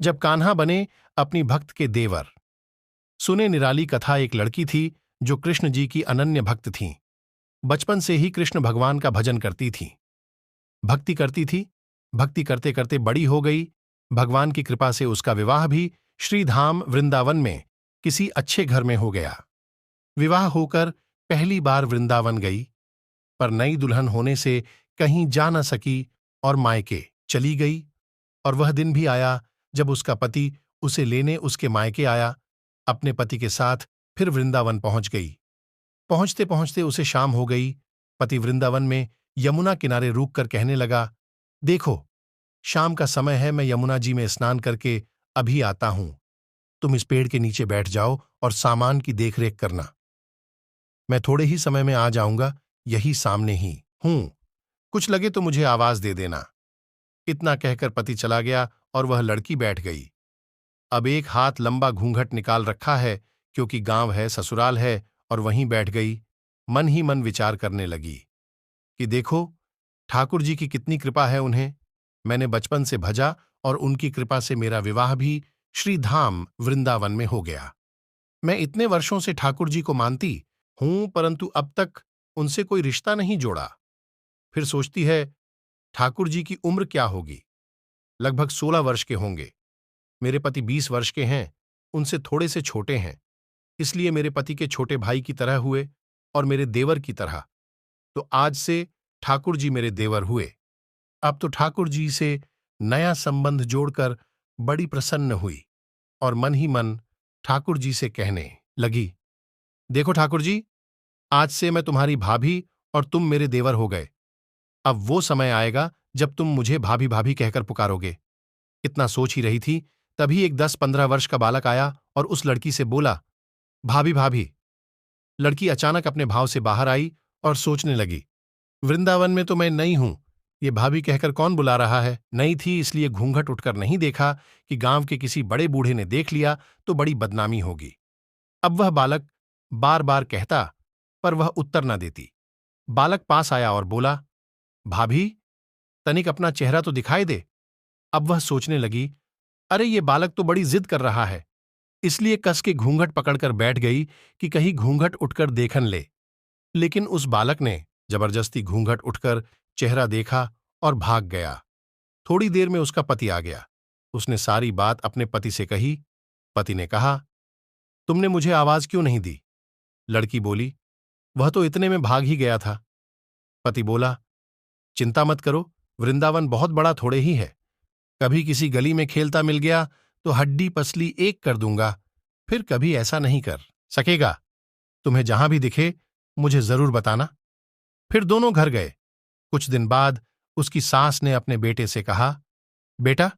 जब कान्हा बने अपनी भक्त के देवर। सुने निराली कथा। एक लड़की थी जो कृष्ण जी की अनन्य भक्त थीं। बचपन से ही कृष्ण भगवान का भजन करती थी, भक्ति करती थी। भक्ति करते करते बड़ी हो गई। भगवान की कृपा से उसका विवाह भी श्रीधाम वृंदावन में किसी अच्छे घर में हो गया। विवाह होकर पहली बार वृंदावन गई, पर नई दुल्हन होने से कहीं जा न सकी और मायके चली गई। और वह दिन भी आया जब उसका पति उसे लेने उसके मायके आया। अपने पति के साथ फिर वृंदावन पहुंच गई। पहुंचते पहुंचते उसे शाम हो गई। पति वृंदावन में यमुना किनारे रुक कर कहने लगा, देखो, शाम का समय है, मैं यमुना जी में स्नान करके अभी आता हूं। तुम इस पेड़ के नीचे बैठ जाओ और सामान की देखरेख करना। मैं थोड़े ही समय में आ जाऊंगा, यही सामने ही हूं। कुछ लगे तो मुझे आवाज दे देना। इतना कहकर पति चला गया और वह लड़की बैठ गई। अब एक हाथ लंबा घूंघट निकाल रखा है, क्योंकि गांव है, ससुराल है, और वहीं बैठ गई। मन ही मन विचार करने लगी कि देखो, ठाकुर जी की कितनी कृपा है उन्हें। मैंने बचपन से भजा और उनकी कृपा से मेरा विवाह भी श्रीधाम वृंदावन में हो गया। मैं इतने वर्षों से ठाकुर जी को मानती हूं, परंतु अब तक उनसे कोई रिश्ता नहीं जोड़ा। फिर सोचती है, ठाकुर जी की उम्र क्या होगी? लगभग 16 वर्ष के होंगे। मेरे पति 20 वर्ष के हैं, उनसे थोड़े से छोटे हैं, इसलिए मेरे पति के छोटे भाई की तरह हुए और मेरे देवर की तरह। तो आज से ठाकुर जी मेरे देवर हुए। अब तो ठाकुर जी से नया संबंध जोड़कर बड़ी प्रसन्न हुई और मन ही मन ठाकुर जी से कहने लगी, देखो ठाकुर जी, आज से मैं तुम्हारी भाभी और तुम मेरे देवर हो गए। अब वो समय आएगा जब तुम मुझे भाभी भाभी कहकर पुकारोगे। इतना सोच ही रही थी, तभी एक 10-15 वर्ष का बालक आया और उस लड़की से बोला, भाभी भाभी। लड़की अचानक अपने भाव से बाहर आई और सोचने लगी, वृंदावन में तो मैं नई हूं, ये भाभी कहकर कौन बुला रहा है। नई थी इसलिए घूंघट उठकर नहीं देखा कि गांव के किसी बड़े बूढ़े ने देख लिया तो बड़ी बदनामी होगी। अब वह बालक बार बार कहता, पर वह उत्तर न देती। बालक पास आया और बोला, भाभी, तनिक अपना चेहरा तो दिखाई दे। अब वह सोचने लगी, अरे ये बालक तो बड़ी जिद कर रहा है, इसलिए कस के घूंघट पकड़कर बैठ गई कि कहीं घूंघट उठकर देखन ले। लेकिन उस बालक ने जबरदस्ती घूंघट उठकर चेहरा देखा और भाग गया। थोड़ी देर में उसका पति आ गया। उसने सारी बात अपने पति से कही। पति ने कहा, तुमने मुझे आवाज क्यों नहीं दी? लड़की बोली, वह तो इतने में भाग ही गया था। पति बोला, चिंता मत करो, वृंदावन बहुत बड़ा थोड़े ही है। कभी किसी गली में खेलता मिल गया तो हड्डी पसली एक कर दूंगा, फिर कभी ऐसा नहीं कर सकेगा। तुम्हें जहां भी दिखे मुझे जरूर बताना। फिर दोनों घर गए। कुछ दिन बाद उसकी सास ने अपने बेटे से कहा, बेटा,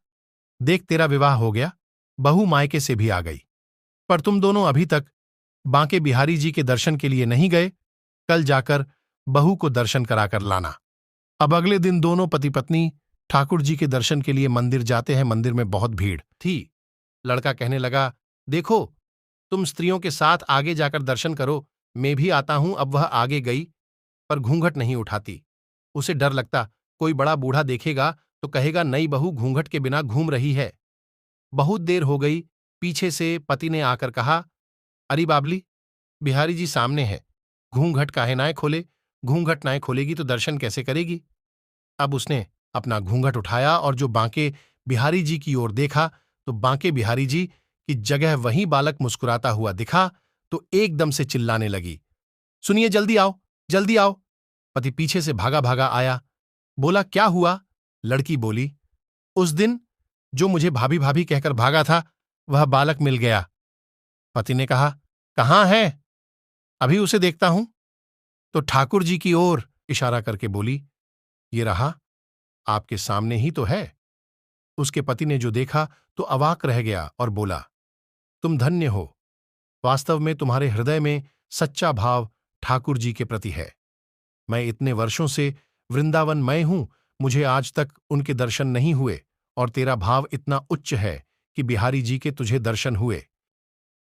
देख तेरा विवाह हो गया, बहू मायके से भी आ गई, पर तुम दोनों अभी तक बांके बिहारी जी के दर्शन के लिए नहीं गए। कल जाकर बहू को दर्शन कराकर लाना। अब अगले दिन दोनों पति पत्नी ठाकुर जी के दर्शन के लिए मंदिर जाते हैं। मंदिर में बहुत भीड़ थी। लड़का कहने लगा, देखो, तुम स्त्रियों के साथ आगे जाकर दर्शन करो, मैं भी आता हूं। अब वह आगे गई, पर घूंघट नहीं उठाती। उसे डर लगता, कोई बड़ा बूढ़ा देखेगा तो कहेगा नई बहू घूंघट के बिना घूम रही है। बहुत देर हो गई। पीछे से पति ने आकर कहा, अरे बाबली, बिहारी जी सामने है, घूंघट काहे नाय खोले? घूंघट नाय खोलेगी तो दर्शन कैसे करेगी? अब उसने अपना घूंघट उठाया और जो बांके बिहारी जी की ओर देखा तो बांके बिहारी जी की जगह वहीं बालक मुस्कुराता हुआ दिखा तो एकदम से चिल्लाने लगी, सुनिए, जल्दी आओ, जल्दी आओ। पति पीछे से भागा भागा आया। बोला, क्या हुआ? लड़की बोली, उस दिन जो मुझे भाभी भाभी कहकर भागा था, वह बालक मिल गया। पति ने कहा, कहाँ है? अभी उसे देखता हूं। तो ठाकुर जी की ओर इशारा करके बोली, ये रहा, आपके सामने ही तो है। उसके पति ने जो देखा तो अवाक रह गया और बोला, तुम धन्य हो। वास्तव में तुम्हारे हृदय में सच्चा भाव ठाकुर जी के प्रति है। मैं इतने वर्षों से वृंदावनमय हूं, मुझे आज तक उनके दर्शन नहीं हुए, और तेरा भाव इतना उच्च है कि बिहारी जी के तुझे दर्शन हुए।